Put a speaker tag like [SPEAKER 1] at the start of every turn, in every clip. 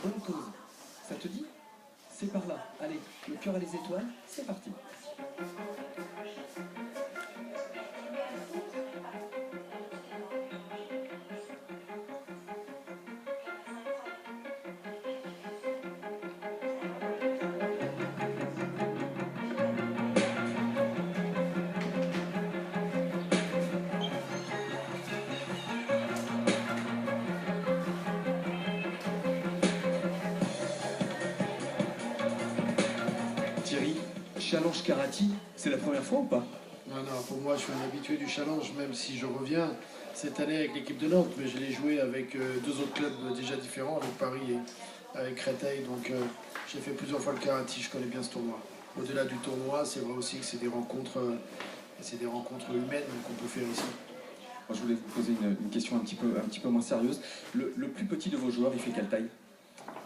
[SPEAKER 1] bonne cause. Ça te dit? C'est par là. Allez, le cœur et les étoiles, c'est parti. Thierry, challenge karaté, c'est la première fois ou pas?
[SPEAKER 2] Non, non, pour moi, je suis un habitué du challenge, même si je reviens cette année avec l'équipe de Nantes, mais je l'ai joué avec deux autres clubs déjà différents, avec Paris et avec Créteil, donc j'ai fait plusieurs fois le karaté, je connais bien ce tournoi. Au-delà du tournoi, c'est vrai aussi que c'est des rencontres humaines qu'on peut faire ici.
[SPEAKER 1] Moi, je voulais vous poser une question un petit peu moins sérieuse. Le plus petit de vos joueurs, il fait quelle taille?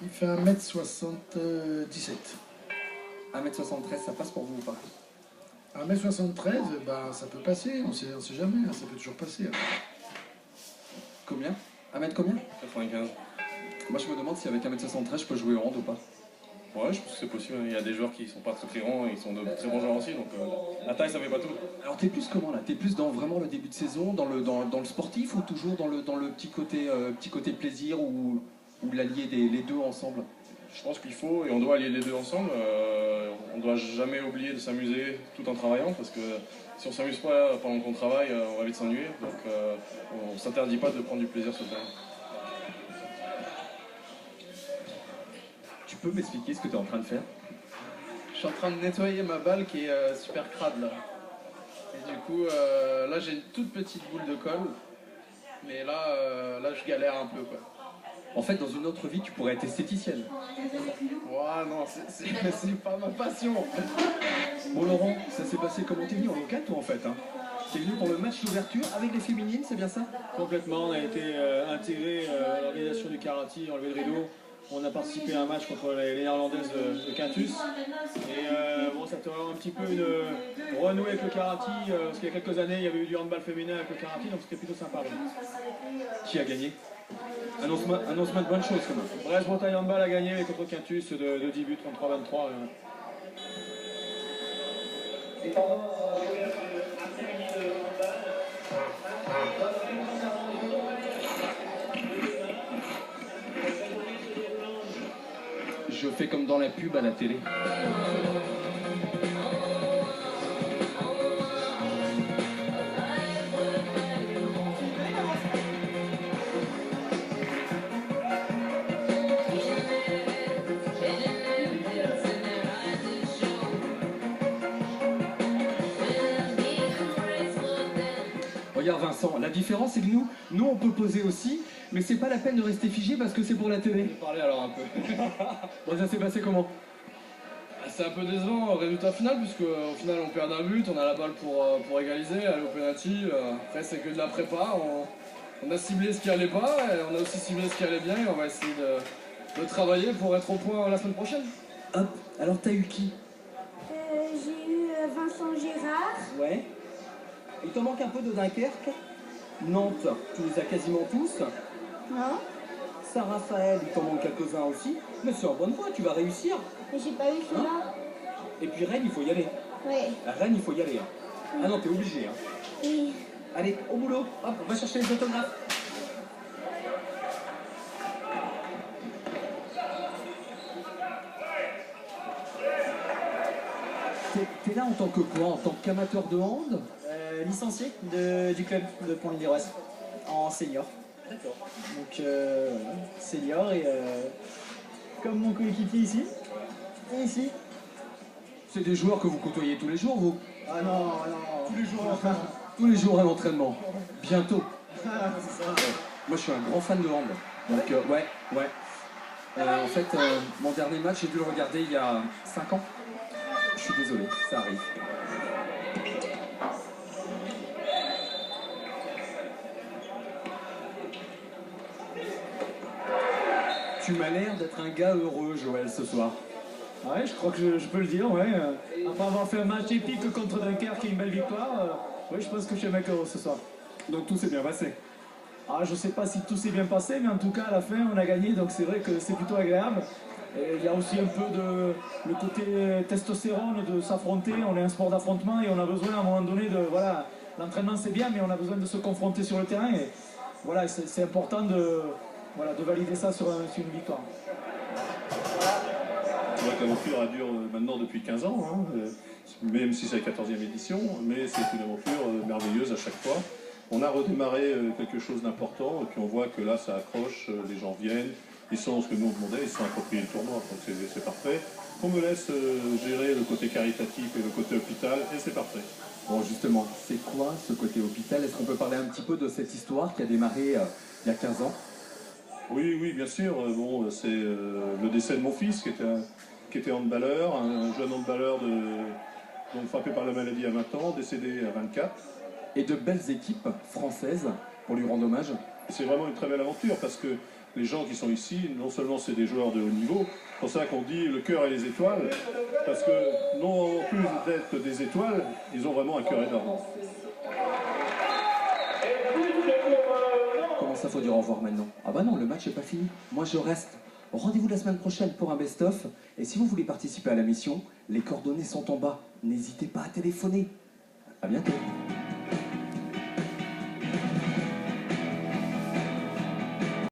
[SPEAKER 2] Il fait 1m77.
[SPEAKER 1] 1m73, ça passe pour vous ou pas?
[SPEAKER 2] 1m73, ben, ça peut passer, on sait jamais, hein, ça peut toujours passer. Hein.
[SPEAKER 1] Combien? 1m combien?
[SPEAKER 3] 95.
[SPEAKER 1] Moi, je me demande si avec 1m73, je peux jouer au hand ou pas.
[SPEAKER 3] Ouais, je pense que c'est possible. Il y a des joueurs qui sont pas très grands et ils sont de très bons joueurs aussi, donc la taille ça fait pas tout.
[SPEAKER 1] Alors t'es plus comment là? T'es plus dans vraiment le début de saison, dans le sportif ou toujours dans le petit côté plaisir ou l'allier les deux ensemble?
[SPEAKER 3] Je pense qu'il faut et on doit allier les deux ensemble. On doit jamais oublier de s'amuser tout en travaillant parce que si on s'amuse pas pendant qu'on travaille, on va vite s'ennuyer. Donc on s'interdit pas de prendre du plaisir sur le terrain.
[SPEAKER 1] Tu peux m'expliquer ce que tu es en train de faire?
[SPEAKER 4] Je suis en train de nettoyer ma balle qui est super crade là. Et du coup, là j'ai une toute petite boule de colle. Mais là je galère un peu quoi.
[SPEAKER 1] En fait, dans une autre vie, tu pourrais être esthéticienne.
[SPEAKER 4] Ouais, non, c'est pas ma passion.
[SPEAKER 1] Bon Laurent, ça s'est passé comment? T'es venu en local toi en fait hein? T'es venu pour le match d'ouverture avec les féminines, c'est bien ça?
[SPEAKER 5] Complètement, on a été intégré à l'organisation du karaté, enlevé le rideau. On a participé à un match contre les Néerlandaises de Quintus. Et bon, ça te rend un petit peu une renouer avec le karaté, parce qu'il y a quelques années, il y avait eu du handball féminin avec le karaté, donc c'était plutôt sympa.
[SPEAKER 1] Qui a gagné? Annoncement de bonnes choses quand même.
[SPEAKER 5] Brest-Bretagne Handball a gagné contre Quintus de 10 buts, 33-23.
[SPEAKER 1] Je fais comme dans la pub à la télé. Regarde Vincent, la différence c'est que nous on peut poser aussi, mais c'est pas la peine de rester figé parce que c'est pour la télé.
[SPEAKER 4] Je vais parler alors un peu.
[SPEAKER 1] Bon, ça s'est passé comment?
[SPEAKER 4] C'est un peu décevant au résultat final, puisque au final on perd d'un but, on a la balle pour égaliser, aller au penalty. Après c'est que de la prépa, on a ciblé ce qui allait pas, et on a aussi ciblé ce qui allait bien, et on va essayer de travailler pour être au point la semaine prochaine.
[SPEAKER 1] Hop, alors t'as eu qui?
[SPEAKER 6] J'ai eu Vincent Gérard.
[SPEAKER 1] Ouais. Il t'en manque un peu de Dunkerque? Nantes, tu les as quasiment tous.
[SPEAKER 6] Non.
[SPEAKER 1] Saint-Raphaël, il t'en manque quelques-uns aussi. Mais c'est en bonne voie, tu vas réussir.
[SPEAKER 6] Mais j'ai pas eu celui-là.
[SPEAKER 1] Et puis Rennes, il faut y aller.
[SPEAKER 6] Ouais.
[SPEAKER 1] À Rennes, il faut y aller. Hein. Ah non, t'es obligé. Hein.
[SPEAKER 6] Oui.
[SPEAKER 1] Allez, au boulot. Hop, on va chercher les autographes. T'es là en tant que quoi? En tant qu'amateur de hand?
[SPEAKER 7] Licencié du club de Pont-l'Île-d'Ivoire en senior.
[SPEAKER 1] D'accord.
[SPEAKER 7] Donc senior et comme mon coéquipier ici et ici.
[SPEAKER 1] C'est des joueurs que vous côtoyez tous les jours, vous?
[SPEAKER 7] Ah non, non.
[SPEAKER 1] Tous les jours à l'entraînement. Tous les jours à l'entraînement. Bientôt.
[SPEAKER 7] C'est ça.
[SPEAKER 1] Moi, je suis un grand fan de hand. Donc, ouais. En fait, mon dernier match, j'ai dû le regarder il y a 5 ans. Je suis désolé, ça arrive. Tu m'as l'air d'être un gars heureux, Joël, ce soir.
[SPEAKER 5] Ouais, je crois que je peux le dire, ouais. Après avoir fait un match épique contre Dunkerque et une belle victoire, oui, je pense que je suis un mec heureux ce soir.
[SPEAKER 1] Donc tout s'est bien passé.
[SPEAKER 7] Ah, je ne sais pas si tout s'est bien passé, mais en tout cas, à la fin, on a gagné, donc c'est vrai que c'est plutôt agréable. Et il y a aussi un peu le côté testostérone de s'affronter. On est un sport d'affrontement et on a besoin à un moment donné de... Voilà, l'entraînement c'est bien, mais on a besoin de se confronter sur le terrain. Et voilà, c'est important de valider ça sur une victoire.
[SPEAKER 8] L'aventure dure maintenant depuis 15 ans, hein, même si c'est la 14e édition, mais c'est une aventure merveilleuse à chaque fois. On a redémarré quelque chose d'important et puis on voit que là ça accroche, les gens viennent, ils sont ce que nous on demandait, ils sont appropriés le tournoi, donc c'est parfait. On me laisse gérer le côté caritatif et le côté hôpital et c'est parfait.
[SPEAKER 1] Bon justement, c'est quoi ce côté hôpital? Est-ce qu'on peut parler un petit peu de cette histoire qui a démarré il y a 15 ans?
[SPEAKER 8] Oui, bien sûr. Bon, c'est le décès de mon fils qui était handballeur, un jeune handballeur donc frappé par la maladie à 20 ans, décédé à 24.
[SPEAKER 1] Et de belles équipes françaises pour lui rendre hommage.
[SPEAKER 8] C'est vraiment une très belle aventure parce que les gens qui sont ici, non seulement c'est des joueurs de haut niveau, c'est pour ça qu'on dit le cœur et les étoiles, parce que non plus d'être des étoiles, ils ont vraiment un cœur énorme.
[SPEAKER 1] Comment ça, faut dire au revoir maintenant? Ah bah non, le match n'est pas fini. Moi je reste. Rendez-vous la semaine prochaine pour un best-of. Et si vous voulez participer à la mission, les coordonnées sont en bas. N'hésitez pas à téléphoner. À bientôt.